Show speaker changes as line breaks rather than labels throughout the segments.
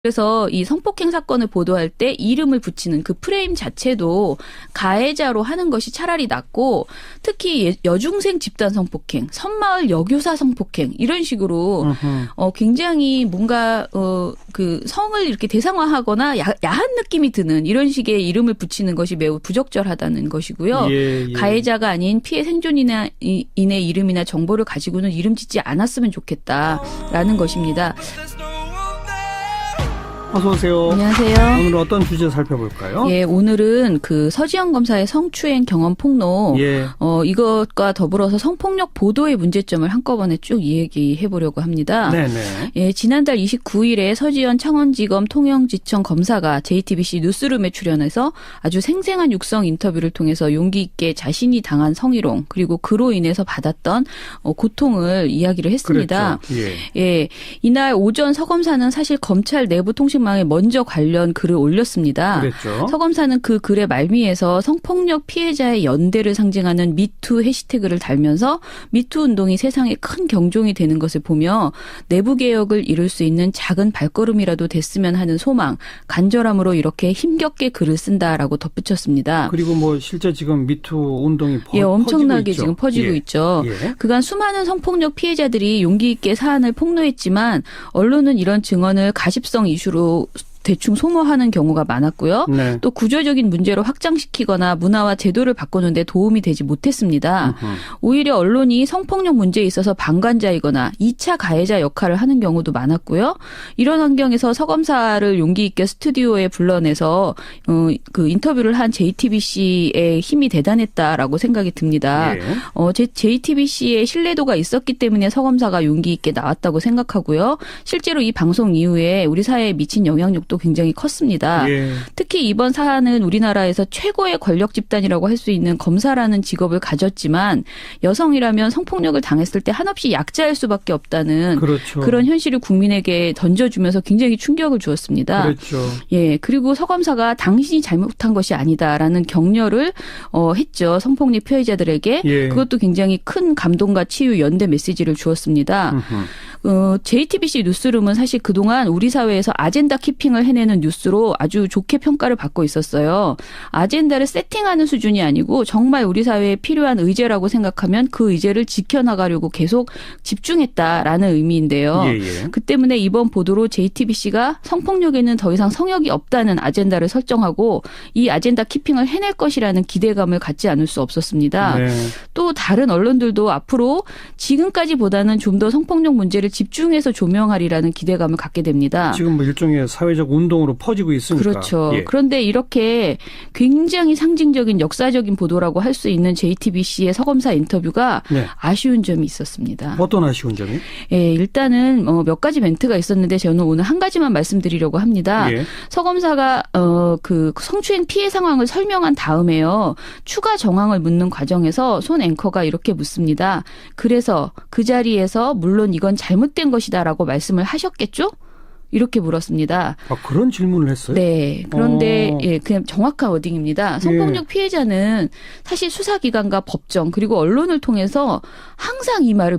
그래서 이 성폭행 사건을 보도할 때 이름을 붙이는 그 프레임 자체도 가해자로 하는 것이 차라리 낫고, 특히 여중생 집단 성폭행, 섬마을 여교사 성폭행 이런 식으로 굉장히 뭔가 그 성을 이렇게 대상화하거나 야한 느낌이 드는 이런 식의 이름을 붙이는 것이 매우 부적절하다는 것이고요. 예, 예. 가해자가 아닌 피해 생존인의 이름이나 정보를 가지고는 이름 짓지 않았으면 좋겠다라는 것입니다.
어서 오세요.
안녕하세요.
오늘 어떤 주제 살펴볼까요?
예, 오늘은 그 서지영 검사의 성추행 경험 폭로,
예.
이것과 더불어서 성폭력 보도의 문제점을 한꺼번에 쭉 이야기해 보려고 합니다.
네네.
예, 지난달 29일에 서지현 창원지검 통영지청 검사가 JTBC 뉴스룸에 출연해서 아주 생생한 육성 인터뷰를 통해서 용기 있게 자신이 당한 성희롱 그리고 그로 인해서 받았던 고통을 이야기를 했습니다.
그렇죠. 예.
예, 이날 오전 서 검사는 사실 검찰 내부 통신 망에 먼저 관련 글을 올렸습니다.
그랬죠.
서 검사는 그 글의 말미에서 성폭력 피해자의 연대를 상징하는 미투 해시태그를 달면서 미투 운동이 세상에 큰 경종이 되는 것을 보며 내부 개혁을 이룰 수 있는 작은 발걸음이라도 됐으면 하는 소망, 간절함으로 이렇게 힘겹게 글을 쓴다라고 덧붙였습니다.
그리고 뭐 실제 지금 미투 운동이
엄청나게
있죠.
지금 퍼지고
예.
있죠.
예.
그간 수많은 성폭력 피해자들이 용기 있게 사안을 폭로했지만 언론은 이런 증언을 가십성 이슈로 대충 소모하는 경우가 많았고요.
네.
또 구조적인 문제로 확장시키거나 문화와 제도를 바꾸는 데 도움이 되지 못했습니다. 오히려 언론이 성폭력 문제에 있어서 방관자이거나 2차 가해자 역할을 하는 경우도 많았고요. 이런 환경에서 서 검사를 용기 있게 스튜디오에 불러내서 그 인터뷰를 한 JTBC의 힘이 대단했다라고 생각이 듭니다.
예.
JTBC의 신뢰도가 있었기 때문에 서 검사가 용기 있게 나왔다고 생각하고요. 실제로 이 방송 이후에 우리 사회에 미친 영향력도 굉장히 컸습니다.
예.
특히 이번 사안은 우리나라에서 최고의 권력 집단이라고 할 수 있는 검사라는 직업을 가졌지만 여성이라면 성폭력을 당했을 때 한없이 약자일 수밖에 없다는
그렇죠.
그런 현실을 국민에게 던져주면서 굉장히 충격을 주었습니다.
그렇죠.
예, 그리고 서 검사가 당신이 잘못한 것이 아니다라는 격려를 했죠. 성폭력 피해자들에게.
예.
그것도 굉장히 큰 감동과 치유 연대 메시지를 주었습니다. JTBC 뉴스룸은 사실 그동안 우리 사회에서 아젠다 키핑을 해내는 뉴스로 아주 좋게 평가를 받고 있었어요. 아젠다를 세팅하는 수준이 아니고 정말 우리 사회에 필요한 의제라고 생각하면 그 의제를 지켜나가려고 계속 집중했다라는 의미인데요.
예.
그 때문에 이번 보도로 JTBC가 성폭력에는 더 이상 성역이 없다는 아젠다를 설정하고 이 아젠다 키핑을 해낼 것이라는 기대감을 갖지 않을 수 없었습니다.
네.
또 다른 언론들도 앞으로 지금까지보다는 좀 더 성폭력 문제를 집중해서 조명하리라는 기대감을 갖게 됩니다.
지금 뭐 일종의 사회적 운동으로 퍼지고 있으니까.
그렇죠.
예.
그런데 이렇게 굉장히 상징적인 역사적인 보도라고 할 수 있는 JTBC의 서검사 인터뷰가
네.
아쉬운 점이 있었습니다.
어떤 아쉬운 점이?
예, 일단은 몇 가지 멘트가 있었는데 저는 오늘 한 가지만 말씀드리려고 합니다.
예.
서검사가 그 성추행 피해 상황을 설명한 다음에요. 추가 정황을 묻는 과정에서 손 앵커가 이렇게 묻습니다. 그래서 그 자리에서 물론 이건 잘못된 것이다라고 말씀을 하셨겠죠? 이렇게 물었습니다.
아, 그런 질문을 했어요?
네. 그런데 예, 그냥 정확한 워딩입니다. 성폭력 피해자는 사실 수사기관과 법정 그리고 언론을 통해서 항상 이 말을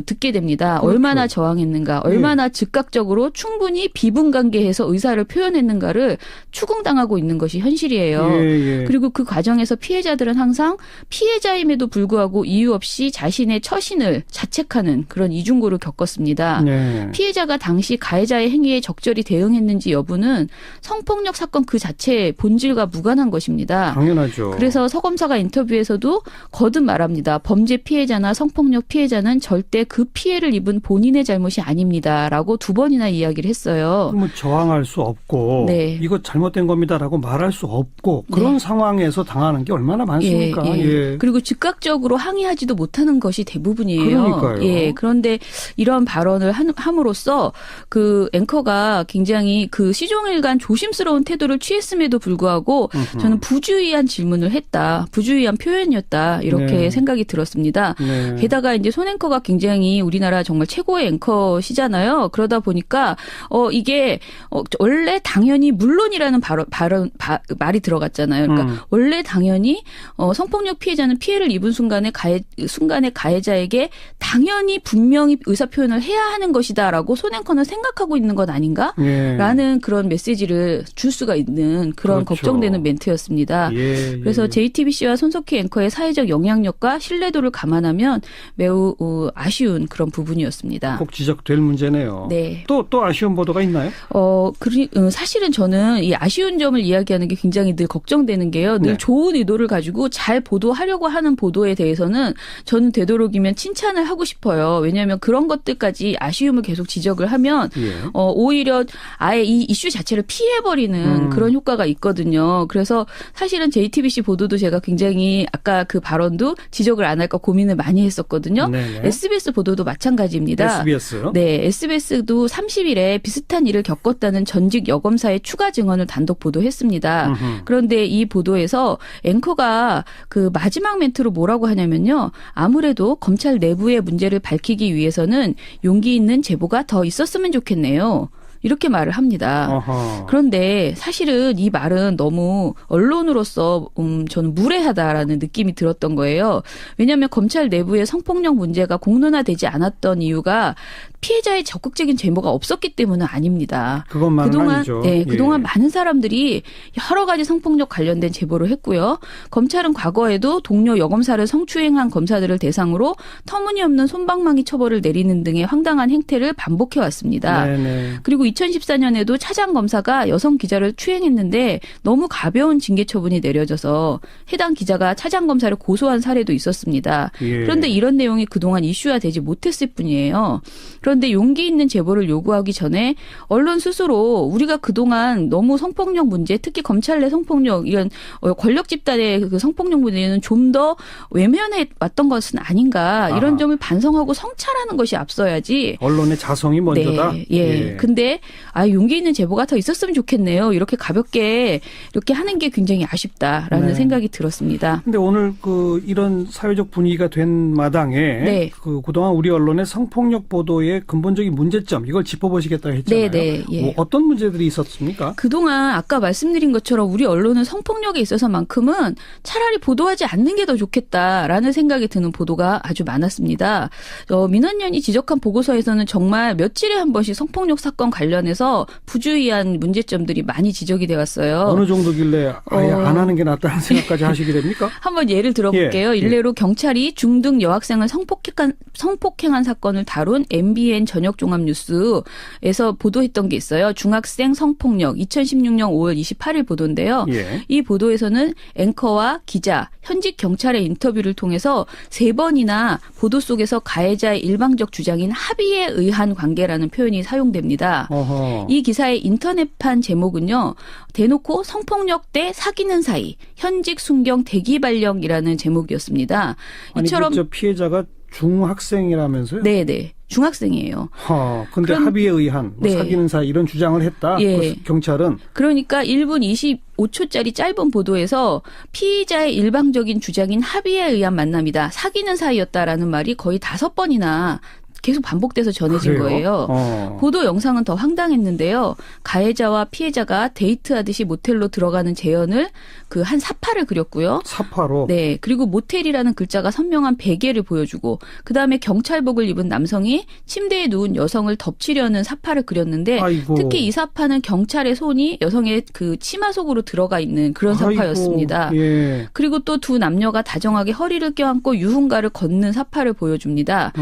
듣게 됩니다.
그렇죠.
얼마나 저항했는가, 얼마나 즉각적으로 충분히 비분관계해서 의사를 표현했는가를 추궁당하고 있는 것이 현실이에요.
예.
그리고 그 과정에서 피해자들은 항상 피해자임에도 불구하고 이유 없이 자신의 처신을 자책하는 그런 이중고를 겪었습니다.
네.
피해자가 당시 가해자의 행위에 적절히 대응했는지 여부는 성폭력 사건 그 자체의 본질과 무관한 것입니다.
당연하죠.
그래서 서 검사가 인터뷰에서도 거듭 말합니다. 범죄 피해자나 성폭력 피해자는 절대 그 피해를 입은 본인의 잘못이 아닙니다라고 2번이나 이야기를 했어요.
뭐 저항할 수 없고
네.
이거 잘못된 겁니다라고 말할 수 없고 그런
네.
상황에서 당하는 게 얼마나 많습니까? 예.
그리고 즉각적으로 항의하지도 못하는 것이 대부분이에요.
그러니까요.
예. 그런데 이런 발언을 함으로써 그 앵커가 굉장히 그 시종일관 조심스러운 태도를 취했음에도 불구하고 저는 부주의한 질문을 했다. 부주의한 표현이었다. 이렇게
네.
생각이 들었습니다.
네.
게다가 이제 손 앵커가 굉장히 우리나라 정말 최고의 앵커시잖아요. 그러다 보니까 이게 원래 당연히 물론이라는 말이 들어갔잖아요. 그러니까 원래 당연히 성폭력 피해자는 피해를 입은 순간에 가해자에게 당연히 분명히 의사 표현을 해야 하는 것이다라고 손 앵커는 생각하고 있는 것 아닌가?
예.
라는 그런 메시지를 줄 수가 있는 그런
그렇죠.
걱정되는 멘트였습니다.
예,
그래서
예.
JTBC와 손석희 앵커의 사회적 영향력과 신뢰도를 감안하면 매우 아쉬운 그런 부분이었습니다.
꼭 지적될 문제네요.
네.
또 아쉬운 보도가 있나요?
사실은 저는 이 아쉬운 점을 이야기하는 게 굉장히 늘 걱정되는 게요. 늘
네.
좋은 의도를 가지고 잘 보도하려고 하는 보도에 대해서는 저는 되도록이면 칭찬을 하고 싶어요. 왜냐하면 그런 것들까지 아쉬움을 계속 지적을 하면
예.
오히려 아예 이 이슈 자체를 피해버리는 그런 효과가 있거든요. 그래서 사실은 JTBC 보도도 제가 굉장히 아까 그 발언도 지적을 안 할까 고민을 많이 했었거든요.
네네.
SBS 보도도 마찬가지입니다.
SBS요?
네, SBS도 30일에 비슷한 일을 겪었다는 전직 여검사의 추가 증언을 단독 보도했습니다. 그런데 이 보도에서 앵커가 그 마지막 멘트로 뭐라고 하냐면요. 아무래도 검찰 내부의 문제를 밝히기 위해서는 용기 있는 제보가 더 있었으면 좋겠네요. 이렇게 말을 합니다.
어허.
그런데 사실은 이 말은 너무 언론으로서 저는 무례하다라는 느낌이 들었던 거예요. 왜냐하면 검찰 내부의 성폭력 문제가 공론화되지 않았던 이유가 피해자의 적극적인 제보가 없었기 때문은 아닙니다.
그것만은 아니죠.
네,
예.
그동안 많은 사람들이 여러 가지 성폭력 관련된 제보를 했고요. 검찰은 과거에도 동료 여검사를 성추행한 검사들을 대상으로 터무니없는 솜방망이 처벌을 내리는 등의 황당한 행태를 반복해 왔습니다.
네네.
그리고 2014년에도 차장 검사가 여성 기자를 추행했는데 너무 가벼운 징계 처분이 내려져서 해당 기자가 차장 검사를 고소한 사례도 있었습니다.
예.
그런데 이런 내용이 그동안 이슈화되지 못했을 뿐이에요. 그런데 용기 있는 제보를 요구하기 전에 언론 스스로 우리가 그동안 너무 성폭력 문제, 특히 검찰 내 성폭력, 이런 권력 집단의 그 성폭력 문제는 좀 더 외면해 왔던 것은 아닌가, 이런
아하.
점을 반성하고 성찰하는 것이 앞서야지.
언론의 자성이 먼저다.
네, 예. 근데 용기 있는 제보가 더 있었으면 좋겠네요. 이렇게 가볍게 이렇게 하는 게 굉장히 아쉽다라는
네.
생각이 들었습니다.
근데 오늘 이런 사회적 분위기가 된 마당에
네.
그동안 우리 언론의 성폭력 보도의 근본적인 문제점, 이걸 짚어보시겠다 했잖아요.
네, 예.
뭐 어떤 문제들이 있었습니까?
그동안 아까 말씀드린 것처럼 우리 언론은 성폭력에 있어서만큼은 차라리 보도하지 않는 게 더 좋겠다라는 생각이 드는 보도가 아주 많았습니다. 민원연이 지적한 보고서에서는 정말 며칠에 한 번씩 성폭력 사건 관련해서 부주의한 문제점들이 많이 지적이 되어 왔어요.
어느 정도길래 아예 안 하는 게 낫다는 생각까지 하시게 됩니까?
한번 예를 들어볼게요.
예.
일례로 경찰이 중등 여학생을 성폭행한 사건을 다룬 MBN 저녁 종합 뉴스에서 보도했던 게 있어요. 중학생 성폭력 2016년 5월 28일 보도인데요.
예.
이 보도에서는 앵커와 기자, 현직 경찰의 인터뷰를 통해서 3번이나 보도 속에서 가해자의 일방적 주장인 합의에 의한 관계라는 표현이 사용됩니다.
어허.
이 기사의 인터넷판 제목은요. 대놓고 성폭력 때 사귀는 사이, 현직 순경 대기 발령이라는 제목이었습니다.
아니,
이처럼
저 피해자가 중학생이라면서요?
네네. 중학생이에요.
근데 합의에 의한
네.
사귀는 사이 이런 주장을 했다.
예.
경찰은.
그러니까 1분 25초짜리 짧은 보도에서 피의자의 일방적인 주장인 합의에 의한 만남이다. 사귀는 사이였다라는 말이 거의 5번이나 계속 반복돼서 전해진
그래요?
거예요. 보도 영상은 더 황당했는데요. 가해자와 피해자가 데이트하듯이 모텔로 들어가는 재현을 그 한 사파를 그렸고요.
사파로.
네. 그리고 모텔이라는 글자가 선명한 베개를 보여주고 그다음에 경찰복을 입은 남성이 침대에 누운 여성을 덮치려는 사파를 그렸는데
아이고.
특히 이 사파는 경찰의 손이 여성의 그 치마 속으로 들어가 있는 그런 사파였습니다.
아이고, 예.
그리고 또 두 남녀가 다정하게 허리를 껴안고 유흥가를 걷는 사파를 보여줍니다.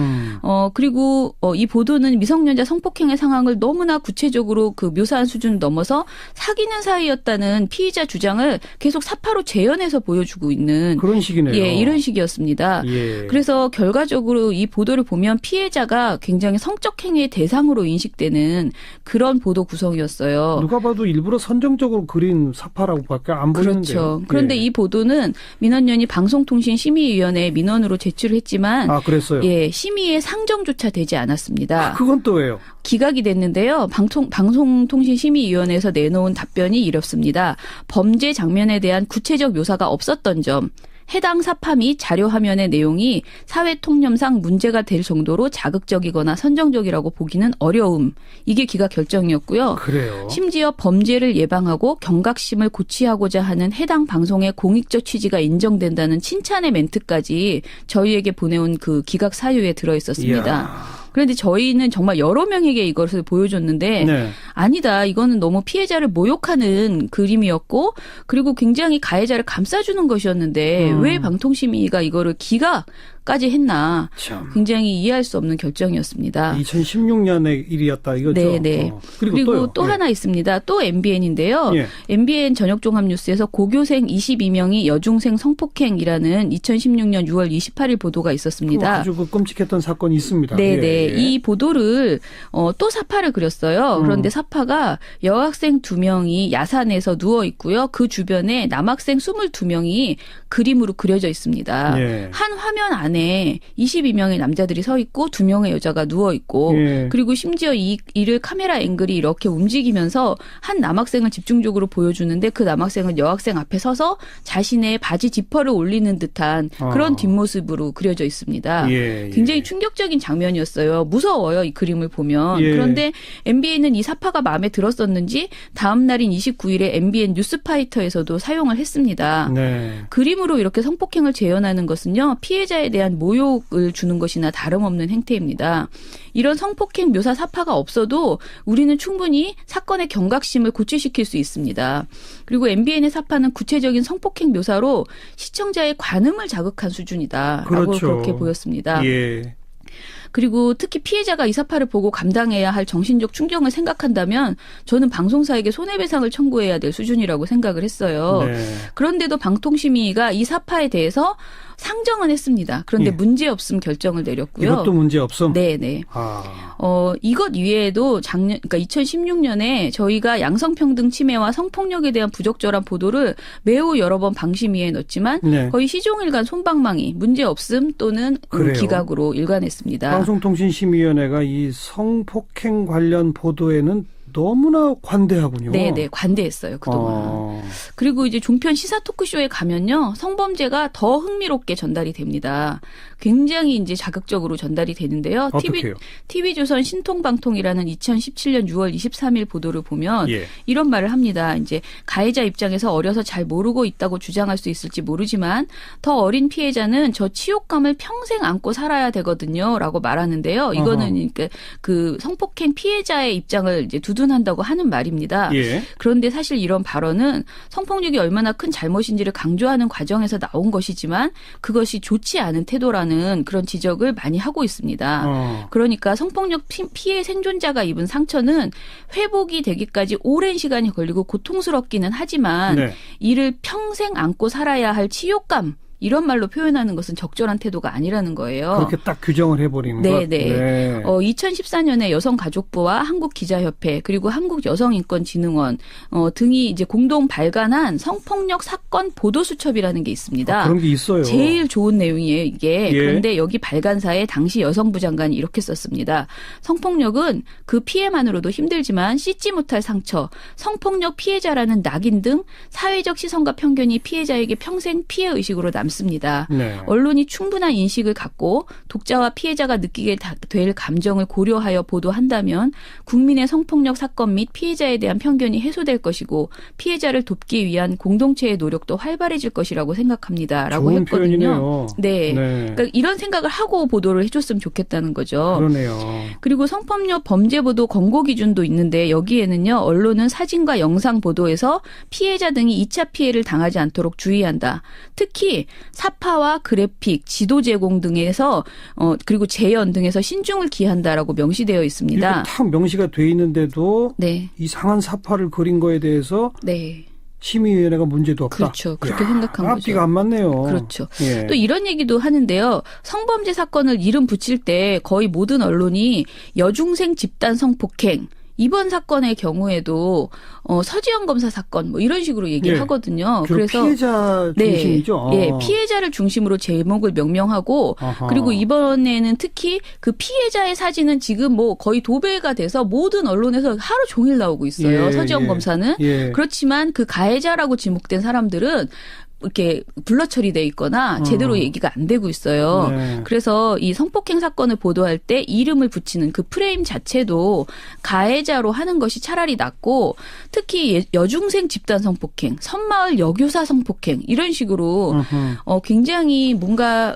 그리고 이 보도는 미성년자 성폭행의 상황을 너무나 구체적으로 그 묘사한 수준을 넘어서 사귀는 사이였다는 피의자 주장을 계속 사파로 재현해서 보여주고 있는
그런 식이네요.
예, 이런 식이었습니다.
예.
그래서 결과적으로 이 보도를 보면 피해자가 굉장히 성적 행위의 대상으로 인식되는 그런 보도 구성이었어요.
누가 봐도 일부러 선정적으로 그린 사파라고밖에 안 보이는데요.
그렇죠. 그런데
예.
이 보도는 민원연이 방송통신심의위원회에 민원으로 제출을 했지만
그랬어요.
예, 심의의 상정조차 되지 않았습니다.
그건 또 왜요?
기각이 됐는데요. 방송통신심의위원회에서 내놓은 답변이 이렇습니다. 범죄 장면에 대한 구체적 묘사가 없었던 점, 해당 사파 및 자료 화면의 내용이 사회 통념상 문제가 될 정도로 자극적이거나 선정적이라고 보기는 어려움. 이게 기각 결정이었고요.
그래요.
심지어 범죄를 예방하고 경각심을 고취하고자 하는 해당 방송의 공익적 취지가 인정된다는 칭찬의 멘트까지 저희에게 보내온 그 기각 사유에 들어 있었습니다.
이야.
그런데 저희는 정말 여러 명에게 이것을 보여줬는데
네.
아니다. 이거는 너무 피해자를 모욕하는 그림이었고 그리고 굉장히 가해자를 감싸주는 것이었는데 왜 방통심의가 이거를 기각까지 했나.
참.
굉장히 이해할 수 없는 결정이었습니다.
2016년의 일이었다 이거죠.
네네.
그리고
또
예.
하나 있습니다. 또 MBN인데요.
예.
MBN 저녁종합뉴스에서 고교생 22명이 여중생 성폭행이라는 2016년 6월 28일 보도가 있었습니다.
아주 그 끔찍했던 사건이 있습니다.
네네.
예, 예.
이 보도를 또 사파를 그렸어요. 그런데 사파가 여학생 2명이 야산에서 누워 있고요. 그 주변에 남학생 22명이 그림으로 그려져 있습니다.
예.
한 화면 안에 22명의 남자들이 서 있고 2명의 여자가 누워 있고
예.
그리고 심지어 이를 카메라 앵글이 이렇게 움직이면서 한 남학생을 집중적으로 보여주는데 그 남학생은 여학생 앞에 서서 자신의 바지 지퍼를 올리는 듯한 그런 뒷모습으로 그려져 있습니다.
예,
굉장히 충격적인 장면이었어요. 무서워요. 이 그림을 보면.
예.
그런데 MBN은 이 사파가 마음에 들었었는지 다음 날인 29일에 MBN 뉴스파이터에서도 사용을 했습니다.
네.
그림으로 이렇게 성폭행을 재현하는 것은요. 피해자에 대한 모욕을 주는 것이나 다름없는 행태입니다. 이런 성폭행 묘사 사파가 없어도 우리는 충분히 사건의 경각심을 고취시킬 수 있습니다. 그리고 MBN의 사파는 구체적인 성폭행 묘사로 시청자의 관음을 자극한 수준이다. 라고
그렇죠.
그렇게 보였습니다.
예.
그리고 특히 피해자가 이 사파를 보고 감당해야 할 정신적 충격을 생각한다면 저는 방송사에게 손해배상을 청구해야 될 수준이라고 생각을 했어요.
네.
그런데도 방통심의가 이 사파에 대해서 상정은 했습니다. 그런데
예.
문제없음 결정을 내렸고요.
이것도 문제 없음.
네네.
아.
이것 이외에도 그러니까 2016년에 저희가 양성평등 침해와 성폭력에 대한 부적절한 보도를 매우 여러 번 방심위에 넣었지만
네.
거의 시종일관 솜방망이 문제없음 또는
그래요.
기각으로 일관했습니다.
방송통신심의위원회가 이 성폭행 관련 보도에는 너무나 관대하군요.
네네, 관대했어요, 그동안. 그리고 이제 종편 시사 토크쇼에 가면요, 성범죄가 더 흥미롭게 전달이 됩니다. 굉장히 이제 자극적으로 전달이 되는데요.
어떻게요?
TV조선 신통방통이라는 2017년 6월 23일 보도를 보면
예.
이런 말을 합니다. 이제 가해자 입장에서 어려서 잘 모르고 있다고 주장할 수 있을지 모르지만 더 어린 피해자는 저 치욕감을 평생 안고 살아야 되거든요. 라고 말하는데요. 이거는 그러니까 그 성폭행 피해자의 입장을 이제 두둔한다고 하는 말입니다.
예.
그런데 사실 이런 발언은 성폭력이 얼마나 큰 잘못인지를 강조하는 과정에서 나온 것이지만 그것이 좋지 않은 태도라는 그런 지적을 많이 하고 있습니다. 그러니까 성폭력 피해 생존자가 입은 상처는 회복이 되기까지 오랜 시간이 걸리고 고통스럽기는 하지만
네.
이를 평생 안고 살아야 할 치욕감 이런 말로 표현하는 것은 적절한 태도가 아니라는 거예요.
그렇게 딱 규정을 해버리는 것.
네네.
네.
2014년에 여성가족부와 한국기자협회 그리고 한국여성인권진흥원 등이 이제 공동 발간한 성폭력 사건 보도수첩이라는 게 있습니다.
그런 게 있어요.
제일 좋은 내용이에요, 이게.
예.
그런데 여기 발간사에 당시 여성부 장관이 이렇게 썼습니다. 성폭력은 그 피해만으로도 힘들지만 씻지 못할 상처, 성폭력 피해자라는 낙인 등 사회적 시선과 편견이 피해자에게 평생 피해의식으로 남습니다.
네.
언론이 충분한 인식을 갖고 독자와 피해자가 느끼게 될 감정을 고려하여 보도한다면 국민의 성폭력 사건 및 피해자에 대한 편견이 해소될 것이고 피해자를 돕기 위한 공동체의 노력도 활발해질 것이라고 생각합니다. 라고
좋은
했거든요.
표현이네요.
네.
네.
그러니까 이런 생각을 하고 보도를 해줬으면 좋겠다는 거죠.
그러네요.
그리고 성폭력 범죄 보도 권고 기준도 있는데 여기에는요. 언론은 사진과 영상 보도에서 피해자 등이 2차 피해를 당하지 않도록 주의한다. 특히 사파와 그래픽, 지도 제공 등에서 그리고 재연 등에서 신중을 기한다라고 명시되어 있습니다.
이렇게 탁 명시가 돼 있는데도
네.
이상한 사파를 그린 거에 대해서
네.
심의위원회가 문제도 없다.
그렇죠. 그렇게 생각한 거죠.
앞뒤가 안 맞네요.
그렇죠.
예.
또 이런 얘기도 하는데요. 성범죄 사건을 이름 붙일 때 거의 모든 언론이 여중생 집단 성폭행 이번 사건의 경우에도 서지현 검사 사건 뭐 이런 식으로 얘기를
예.
하거든요.
그래서 피해자 중심이죠.
네, 피해자를 중심으로 제목을 명명하고
아하.
그리고 이번에는 특히 그 피해자의 사진은 지금 뭐 거의 도배가 돼서 모든 언론에서 하루 종일 나오고 있어요.
예,
서지현
예.
검사는.
예.
그렇지만 그 가해자라고 지목된 사람들은 이렇게 블러 처리돼 있거나 제대로 얘기가 안 되고 있어요.
네.
그래서 이 성폭행 사건을 보도할 때 이름을 붙이는 그 프레임 자체도 가해자로 하는 것이 차라리 낫고 특히 여중생 집단 성폭행, 섬마을 여교사 성폭행 이런 식으로 굉장히 뭔가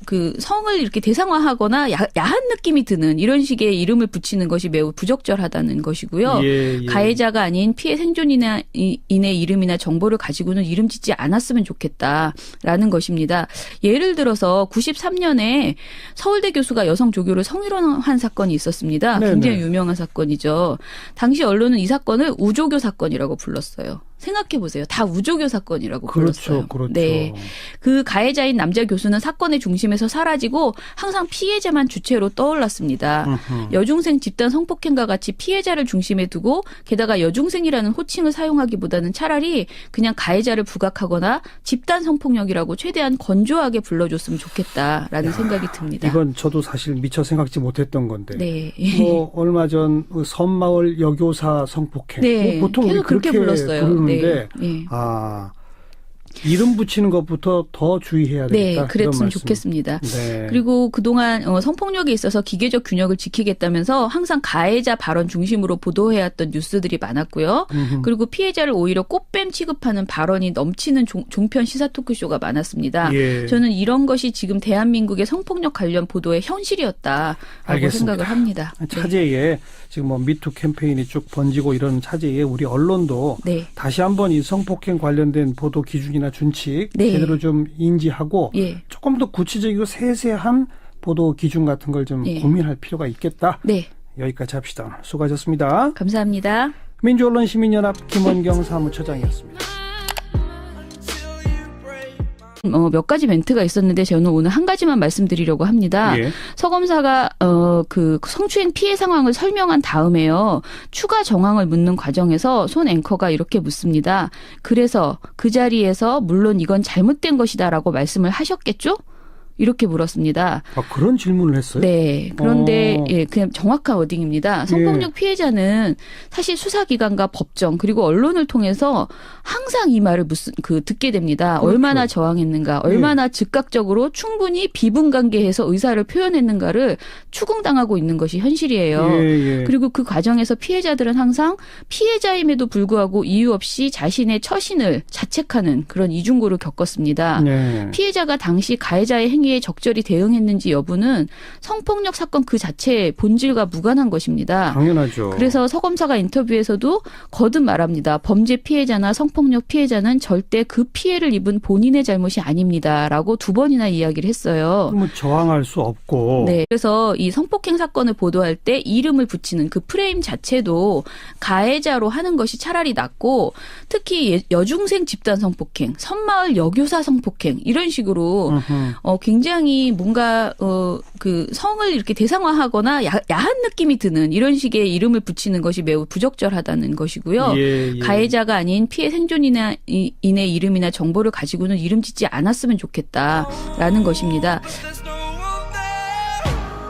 그 성을 이렇게 대상화하거나 야한 느낌이 드는 이런 식의 이름을 붙이는 것이 매우 부적절하다는 것이고요.
예.
가해자가 아닌 피해 생존인의 이름이나 정보를 가지고는 이름 짓지 않았으면 좋겠다라는 것입니다. 예를 들어서 93년에 서울대 교수가 여성 조교를 성희롱한 사건이 있었습니다.
네네.
굉장히 유명한 사건이죠. 당시 언론은 이 사건을 우조교 사건이라고 불렀어요. 생각해 보세요. 다 우조교 사건이라고 불렀어요.
그렇죠.
네, 그 가해자인 남자 교수는 사건의 중심에서 사라지고 항상 피해자만 주체로 떠올랐습니다. 여중생 집단 성폭행과 같이 피해자를 중심에 두고 게다가 여중생이라는 호칭을 사용하기보다는 차라리 그냥 가해자를 부각하거나 집단 성폭력이라고 최대한 건조하게 불러줬으면 좋겠다라는 생각이 듭니다.
이건 저도 사실 미처 생각지 못했던 건데.
네.
뭐 얼마 전 섬마을 여교사 성폭행.
네.
뭐 보통 우리
계속 그렇게
그렇게
불렀어요.
부르는데
네.
이름 붙이는 것부터 더 주의해야 되겠다.
네, 그랬으면
이런 말씀.
좋겠습니다.
네.
그리고 그동안 성폭력에 있어서 기계적 균형을 지키겠다면서 항상 가해자 발언 중심으로 보도해왔던 뉴스들이 많았고요. 그리고 피해자를 오히려 꽃뱀 취급하는 발언이 넘치는 종편 시사 토크쇼가 많았습니다.
예.
저는 이런 것이 지금 대한민국의 성폭력 관련 보도의 현실이었다라고
알겠습니다.
생각을 합니다.
차제에 지금 뭐 미투 캠페인이 쭉 번지고 이런 차제에 우리 언론도
네.
다시 한번 이 성폭행 관련된 보도 기준이나 준칙
네.
제대로 좀 인지하고
예.
조금 더 구체적이고 세세한 보도 기준 같은 걸 좀
예.
고민할 필요가 있겠다.
네.
여기까지 합시다. 수고하셨습니다.
감사합니다.
민주언론 시민연합 김원경 사무처장이었습니다.
몇 가지 멘트가 있었는데 저는 오늘 한 가지만 말씀드리려고 합니다.
예.
서 검사가 그 성추행 피해 상황을 설명한 다음에요. 추가 정황을 묻는 과정에서 손 앵커가 이렇게 묻습니다. 그래서 그 자리에서 물론 이건 잘못된 것이다라고 말씀을 하셨겠죠? 이렇게 물었습니다.
그런 질문을 했어요?
네. 그런데 예, 그냥 정확한 워딩입니다. 성폭력 피해자는 사실 수사기관과 법정 그리고 언론을 통해서 항상 이 말을 듣게 됩니다.
그렇죠.
얼마나 저항했는가, 얼마나 즉각적으로 충분히 비분관계해서 의사를 표현했는가를 추궁당하고 있는 것이 현실이에요.
예.
그리고 그 과정에서 피해자들은 항상 피해자임에도 불구하고 이유 없이 자신의 처신을 자책하는 그런 이중고를 겪었습니다.
네.
피해자가 당시 가해자의 행위에 적절히 대응했는지 여부는 성폭력 사건 그 자체의 본질과 무관한 것입니다.
당연하죠.
그래서 서 검사가 인터뷰에서도 거듭 말합니다. 범죄 피해자나 성폭력 피해자는 절대 그 피해를 입은 본인의 잘못이 아닙니다라고 2번이나 이야기를 했어요.
뭐 저항할 수 없고.
네. 그래서 이 성폭행 사건을 보도할 때 이름을 붙이는 그 프레임 자체도 가해자로 하는 것이 차라리 낫고 특히 여중생 집단 성폭행, 섬마을 여교사 성폭행 이런 식으로 굉장히 뭔가 그 성을 이렇게 대상화하거나 야한 느낌이 드는 이런 식의 이름을 붙이는 것이 매우 부적절하다는 것이고요.
예.
가해자가 아닌 피해 생존인의 이름이나 정보를 가지고는 이름 짓지 않았으면 좋겠다라는 것입니다.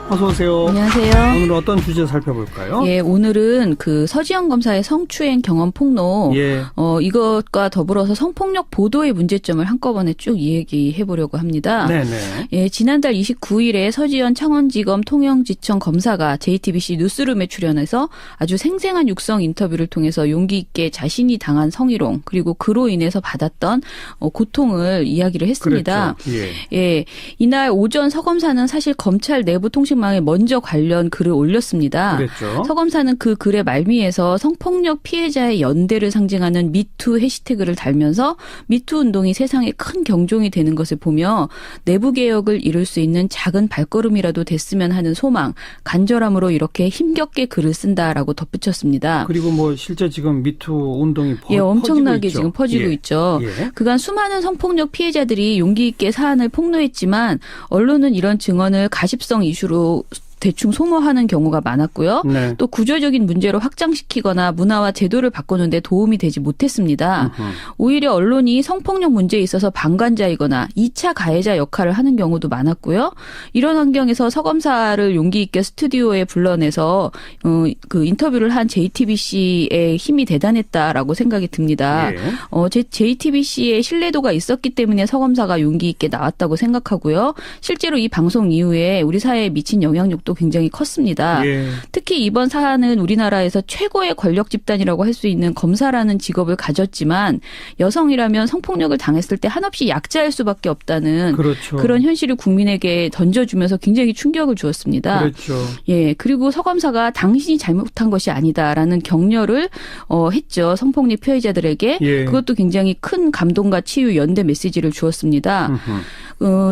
어서 오세요.
안녕하세요.
오늘 어떤 주제 살펴볼까요?
예, 오늘은 그 서지영 검사의 성추행 경험 폭로,
예.
이것과 더불어서 성폭력 보도의 문제점을 한꺼번에 쭉 이야기해 보려고 합니다.
네네.
예, 지난달 29일에 서지현 창원지검 통영지청 검사가 JTBC 뉴스룸에 출연해서 아주 생생한 육성 인터뷰를 통해서 용기 있게 자신이 당한 성희롱 그리고 그로 인해서 받았던 고통을 이야기를 했습니다.
그랬죠. 예.
예, 이날 오전 서 검사는 사실 검찰 내부 통신망에 먼저 관련 글을 올렸습니다.
그랬죠.
서 검사는 그 글의 말미에서 성폭력 피해자의 연대를 상징하는 미투 해시태그를 달면서 미투 운동이 세상에 큰 경종이 되는 것을 보며 내부 개혁을 이룰 수 있는 작은 발걸음이라도 됐으면 하는 소망, 간절함으로 이렇게 힘겹게 글을 쓴다라고 덧붙였습니다.
그리고 뭐 실제 지금 미투 운동이
엄청나게
퍼지고 있죠.
지금 퍼지고 있죠.
예.
그간 수많은 성폭력 피해자들이 용기 있게 사안을 폭로했지만 언론은 이런 증언을 가십성 이슈로 대충 소모하는 경우가 많았고요.
네.
또 구조적인 문제로 확장시키거나 문화와 제도를 바꾸는데 도움이 되지 못했습니다. 오히려 언론이 성폭력 문제에 있어서 방관자이거나 2차 가해자 역할을 하는 경우도 많았고요. 이런 환경에서 서 검사를 용기 있게 스튜디오에 불러내서 그 인터뷰를 한 JTBC의 힘이 대단했다라고 생각이 듭니다.
예.
JTBC의 신뢰도가 있었기 때문에 서 검사가 용기 있게 나왔다고 생각하고요. 실제로 이 방송 이후에 우리 사회에 미친 영향력도 굉장히 컸습니다.
예.
특히 이번 사안은 우리나라에서 최고의 권력 집단이라고 할 수 있는 검사라는 직업을 가졌지만 여성이라면 성폭력을 당했을 때 한없이 약자일 수밖에 없다는
그렇죠.
그런 현실을 국민에게 던져주면서 굉장히 충격을 주었습니다.
그렇죠.
예, 그리고 서 검사가 당신이 잘못한 것이 아니다라는 격려를 했죠. 성폭력 피해자들에게.
예.
그것도 굉장히 큰 감동과 치유 연대 메시지를 주었습니다.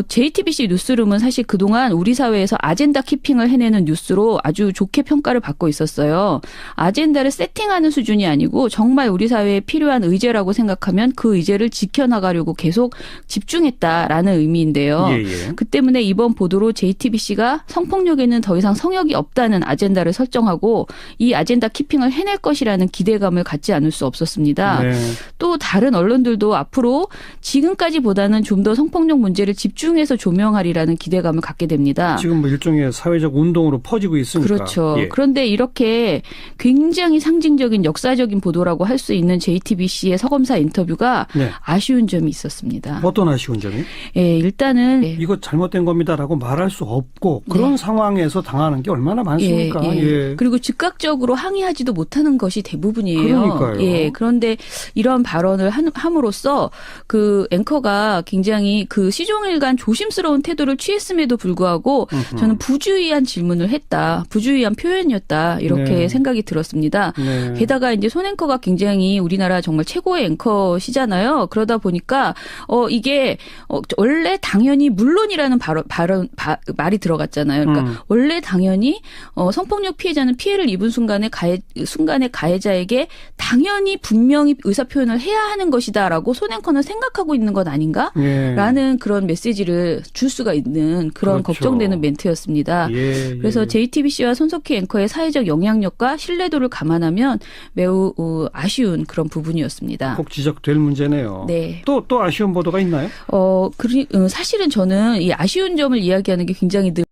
JTBC 뉴스룸은 사실 그동안 우리 사회에서 아젠다 키핑을 해내는 뉴스로 아주 좋게 평가를 받고 있었어요. 아젠다를 세팅하는 수준이 아니고 정말 우리 사회에 필요한 의제라고 생각하면 그 의제를 지켜나가려고 계속 집중했다라는 의미인데요.
예.
그 때문에 이번 보도로 JTBC가 성폭력에는 더 이상 성역이 없다는 아젠다를 설정하고 이 아젠다 키핑을 해낼 것이라는 기대감을 갖지 않을 수 없었습니다.
네.
또 다른 언론들도 앞으로 지금까지보다는 좀 더 성폭력 문제를 집중해서 조명하리라는 기대감을 갖게 됩니다.
지금 뭐 일종의 사회적 운동으로 퍼지고 있으니까.
그렇죠.
예.
그런데 이렇게 굉장히 상징적인 역사적인 보도라고 할 수 있는 JTBC의 서검사 인터뷰가
네.
아쉬운 점이 있었습니다.
어떤 아쉬운 점이?
예, 일단은
이거 잘못된 겁니다라고 말할 수 없고 그런 상황에서 당하는 게 얼마나 많습니까? 예.
그리고 즉각적으로 항의하지도 못하는 것이 대부분이에요.
그러니까요.
예. 그런데 이런 발언을 함으로써 그 앵커가 굉장히 그 시종일관 조심스러운 태도를 취했음에도 불구하고 저는 부주의한 질문을 했다. 부주의한 표현이었다. 이렇게
네.
생각이 들었습니다.
네.
게다가 이제 손 앵커가 굉장히 우리나라 정말 최고의 앵커시잖아요. 그러다 보니까 이게 원래 당연히 물론이라는 말이 들어갔잖아요. 그러니까 원래 당연히 성폭력 피해자는 피해를 입은 순간에 가해자에게 당연히 분명히 의사 표현을 해야 하는 것이다라고 손 앵커는 생각하고 있는 것 아닌가?
예.
라는 그런 메시지를 줄 수가 있는 그런
그렇죠.
걱정되는 멘트였습니다.
예.
그래서 JTBC와 손석희 앵커의 사회적 영향력과 신뢰도를 감안하면 매우 아쉬운 그런 부분이었습니다.
꼭 지적될 문제네요.
네.
또 아쉬운 보도가 있나요?
사실은 저는 이 아쉬운 점을 이야기하는 게 굉장히 늘